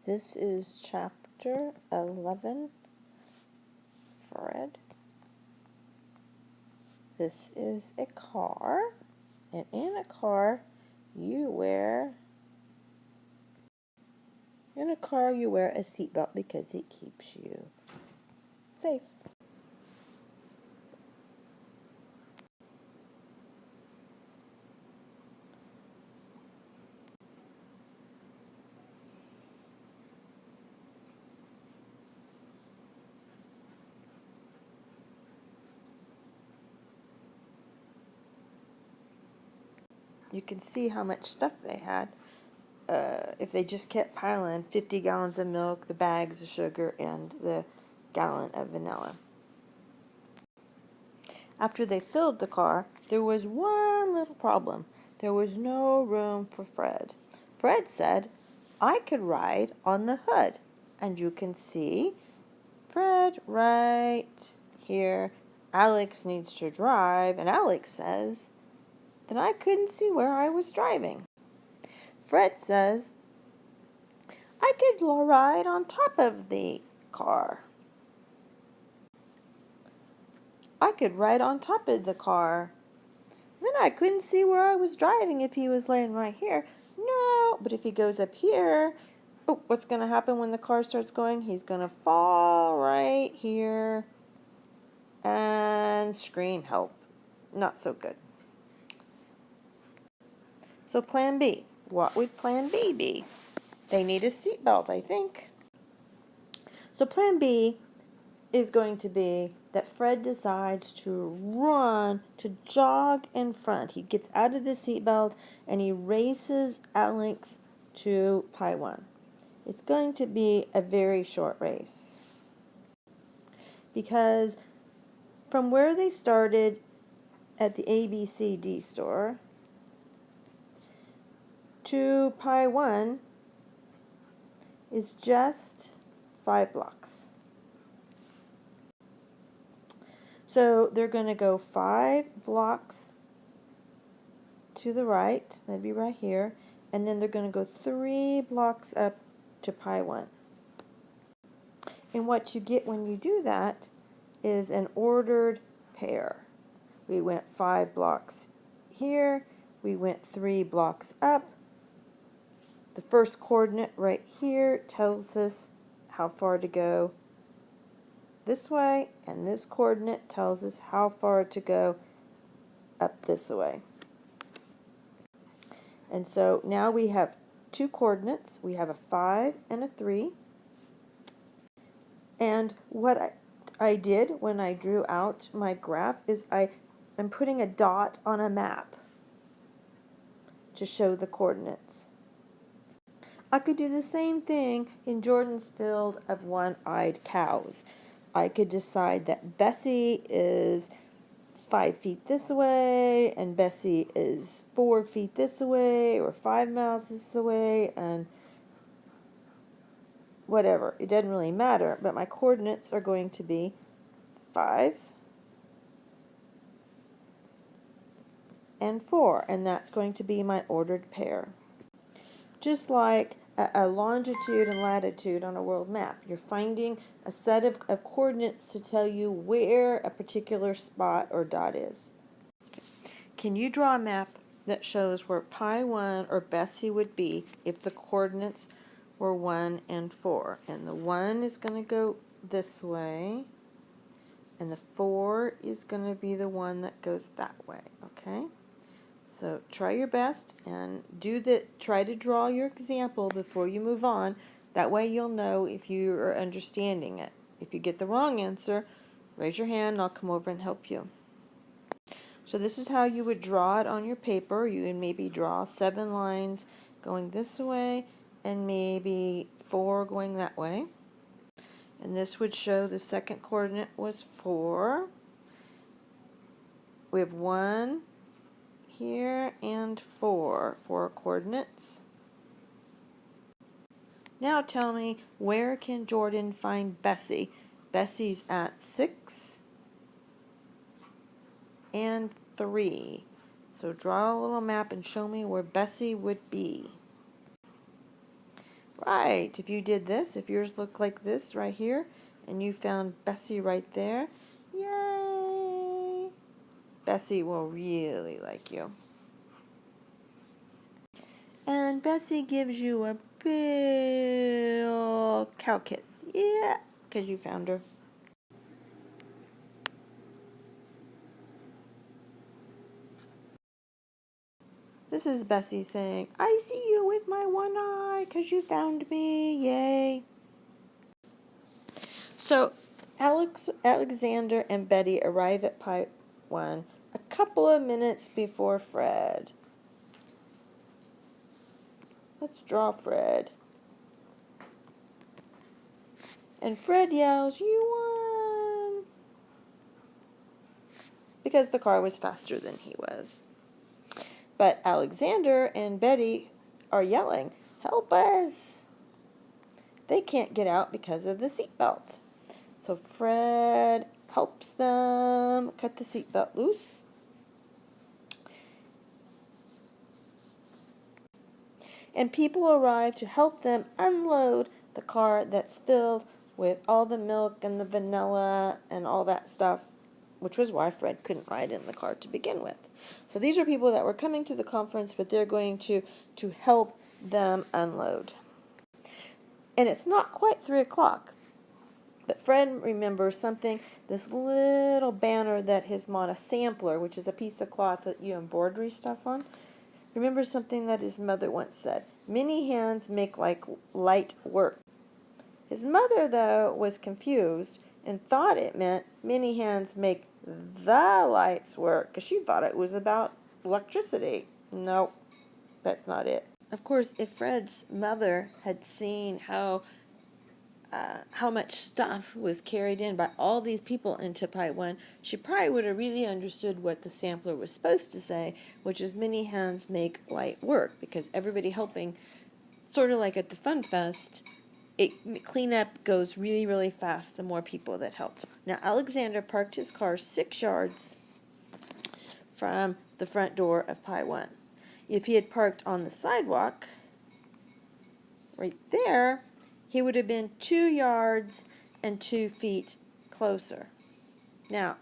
This is chapter 11, Fred. This is a car, and in a car you wear a seatbelt because it keeps you safe. You can see how much stuff they had. If they just kept piling 50 gallons of milk, the bags of sugar, and the gallon of vanilla. After they filled the car, there was one little problem. There was no room for Fred. Fred said, I could ride on the hood. And you can see Fred right here. Alex needs to drive, and Alex says that I couldn't see where I was driving. Fred says, I could ride on top of the car. I could ride on top of the car. Then I couldn't see where I was driving if he was laying right here. No, but if he goes up here, oh, what's going to happen when the car starts going? He's going to fall right here and scream, help. Not so good. So plan B. What would plan B be? They need a seatbelt, I think. So plan B is going to be that Fred decides to run, to jog in front. He gets out of the seatbelt and he races Alex to Pi 1. It's going to be a very short race because from where they started at the ABCD store to Pi 1 is just 5 blocks. So they're going to go 5 blocks to the right, that'd be right here, and then they're going to go 3 blocks up to Pi 1. And what you get when you do that is an ordered pair. We went 5 blocks here, we went 3 blocks up. The first coordinate right here tells us how far to go this way, and this coordinate tells us how far to go up this way. And so now we have 2 coordinates. We have a 5 and a 3. And what I did when I drew out my graph is I'm putting a dot on a map to show the coordinates. I could do the same thing in Jordan's field of one-eyed cows. I could decide that Bessie is 5 feet this way, and Bessie is 4 feet this way, or 5 miles this way, and whatever. It doesn't really matter, but my coordinates are going to be 5 and 4, and that's going to be my ordered pair. Just like a longitude and latitude on a world map. You're finding a set of coordinates to tell you where a particular spot or dot is. Can you draw a map that shows where Pi 1 or Bessie would be if the coordinates were 1 and 4? And the 1 is going to go this way, and the 4 is going to be the one that goes that way, okay? So try your best and try to draw your example before you move on. That way you'll know if you are understanding it. If you get the wrong answer, raise your hand and I'll come over and help you. So this is how you would draw it on your paper. You would maybe draw 7 lines going this way and maybe 4 going that way. And this would show the second coordinate was 4. We have 1 here and 4 coordinates. Now tell me, where can Jordan find Bessie? Bessie's at 6 and 3. So draw a little map and show me where Bessie would be. Right, if you did this, if yours looked like this right here, and you found Bessie right there, yay! Bessie will really like you. And Bessie gives you a big cow kiss. Yeah, because you found her. This is Bessie saying, I see you with my one eye because you found me. Yay. So Alexander and Betty arrive at Pi 1 a couple of minutes before Fred. Let's draw Fred. And Fred yells, you won! Because the car was faster than he was. But Alexander and Betty are yelling, help us! They can't get out because of the seatbelt. So Fred helps them cut the seatbelt loose. And people arrive to help them unload the car that's filled with all the milk and the vanilla and all that stuff, which was why Fred couldn't ride in the car to begin with. So these are people that were coming to the conference, but they're going to help them unload. And it's not quite 3 o'clock. But Fred remembers something, this little banner that his mom, a sampler, which is a piece of cloth that you embroidery stuff on, remembers something that his mother once said, many hands make like light work. His mother, though, was confused and thought it meant many hands make the lights work, because she thought it was about electricity. No, that's not it. Of course, if Fred's mother had seen how much stuff was carried in by all these people into Pi 1, she probably would have really understood what the sampler was supposed to say, which is many hands make light work, because everybody helping, sort of like at the Fun Fest, cleanup goes really, really fast the more people that helped. Now, Alexander parked his car 6 yards from the front door of Pi 1. If he had parked on the sidewalk, right there, he would have been 2 yards and 2 feet closer. Now,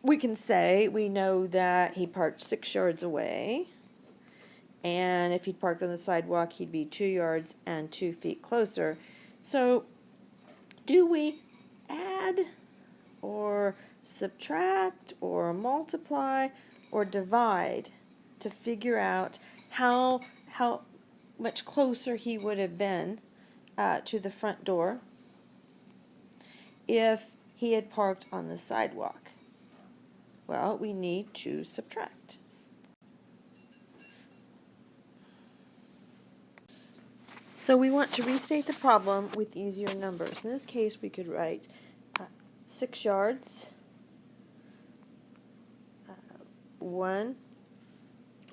we can say we know that he parked 6 yards away, and if he'd parked on the sidewalk, he'd be 2 yards and 2 feet closer. So, do we add or subtract or multiply or divide to figure out how much closer he would have been to the front door if he had parked on the sidewalk? Well, we need to subtract. So we want to restate the problem with easier numbers. In this case, we could write 6 yards, 1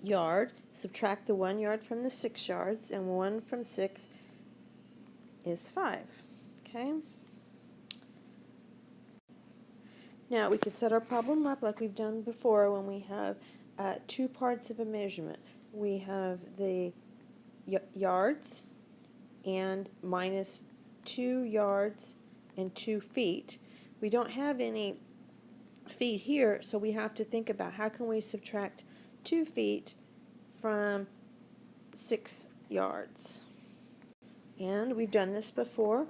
yard, subtract the 1 yard from the 6 yards, and 1 from 6 is 5. Okay? Now we could set our problem up like we've done before when we have 2 parts of a measurement. We have the yards and minus 2 yards and 2 feet. We don't have any feet here, so we have to think about how can we subtract 2 feet from 6 yards. And we've done this before.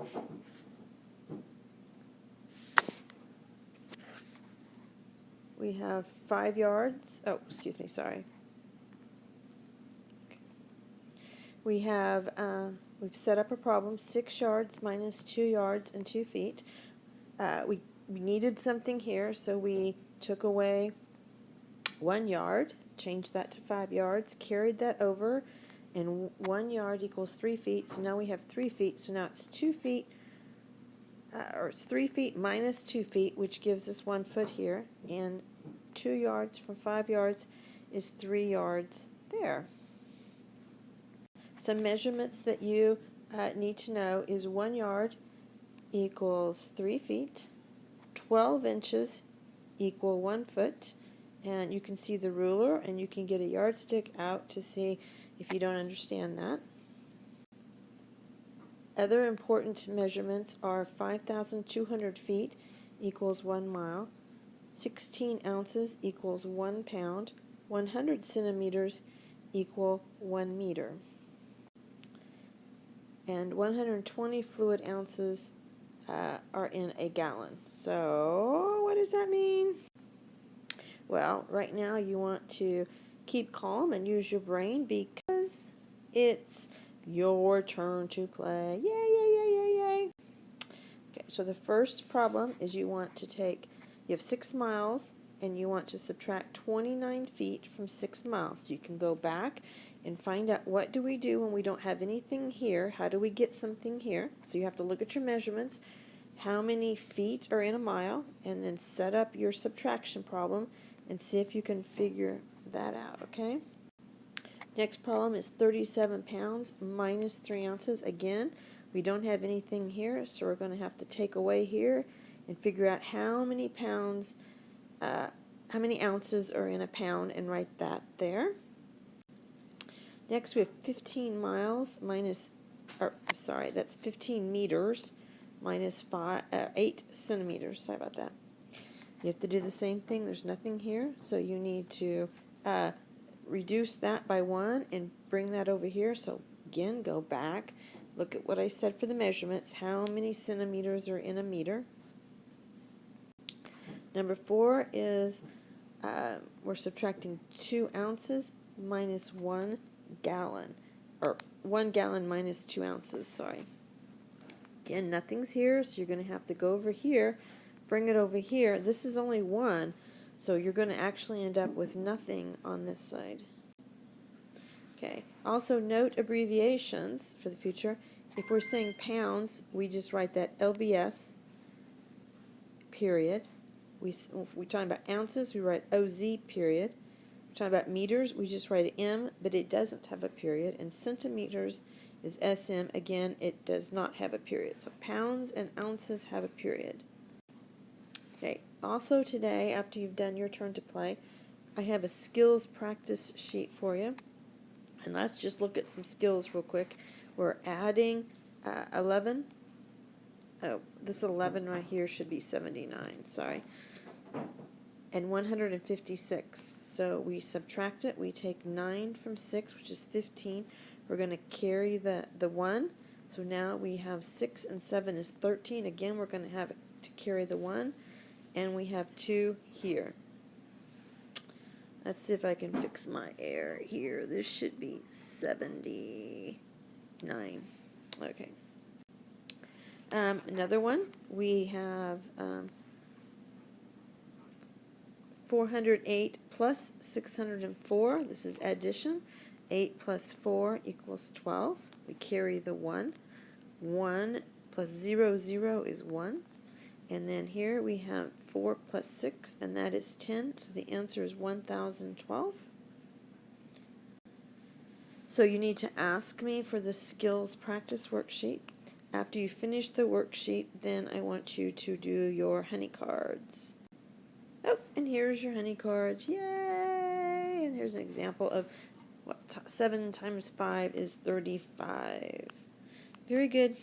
We have 5 yards. Oh, excuse me, sorry. We have, we've set up a problem, 6 yards minus 2 yards and 2 feet. We needed something here, so we took away 1 yard, changed that to 5 yards, carried that over, and 1 yard equals 3 feet, so now we have 3 feet, so now it's 2 feet, or it's 3 feet minus 2 feet, which gives us 1 foot here, and 2 yards from 5 yards is 3 yards there. Some measurements that you need to know is 1 yard equals 3 feet, 12 inches equal 1 foot, and you can see the ruler and you can get a yardstick out to see if you don't understand that. Other important measurements are 5,200 feet equals 1 mile, 16 ounces equals 1 pound, 100 centimeters equal 1 meter, and 120 fluid ounces are in a gallon. So what does that mean? Well, right now you want to keep calm and use your brain because it's your turn to play. Yay, yay, yay, yay, yay. Okay, so the first problem is you have 6 miles and you want to subtract 29 feet from 6 miles. So you can go back and find out what do we do when we don't have anything here. How do we get something here? So you have to look at your measurements, how many feet are in a mile, and then set up your subtraction problem and see if you can figure that out, okay? Next problem is 37 pounds minus 3 ounces. Again, we don't have anything here, so we're going to have to take away here and figure out how many ounces are in a pound and write that there. Next, we have 15 that's 15 meters minus 8 centimeters. Sorry about that. You have to do the same thing. There's nothing here, so you need to reduce that by 1 and bring that over here. So again, go back, look at what I said for the measurements. How many centimeters are in a meter? Number 4 is we're subtracting 2 ounces minus 1 gallon, or 1 gallon minus 2 ounces, sorry. Again, nothing's here, so you're going to have to go over here, bring it over here. This is only 1, so you're going to actually end up with nothing on this side. Okay, also note abbreviations for the future. If we're saying pounds, we just write that LBS, period. We're talking about ounces, we write OZ, period. We're talking about meters, we just write M, but it doesn't have a period. And centimeters is SM. Again, it does not have a period. So pounds and ounces have a period. Okay, also today, after you've done your turn to play, I have a skills practice sheet for you. And let's just look at some skills real quick. We're adding 11. Oh, this 11 right here should be 79, sorry. And 156. So we subtract it. We take 9 from 6, which is 15. We're going to carry the 1. So now we have 6 and 7 is 13. Again, we're going to have to carry the 1. And we have 2 here. Let's see if I can fix my error here. This should be 79. Okay. Another one, we have 408 plus 604. This is addition. 8 plus 4 equals 12. We carry the 1. 1 plus 0, 0 is 1. And then here we have 4 plus 6, and that is 10. So the answer is 1012. So you need to ask me for the skills practice worksheet. After you finish the worksheet, then I want you to do your honey cards. Oh, and here's your honey cards. Yay! And here's an example of what 7 times 5 is 35. Very good.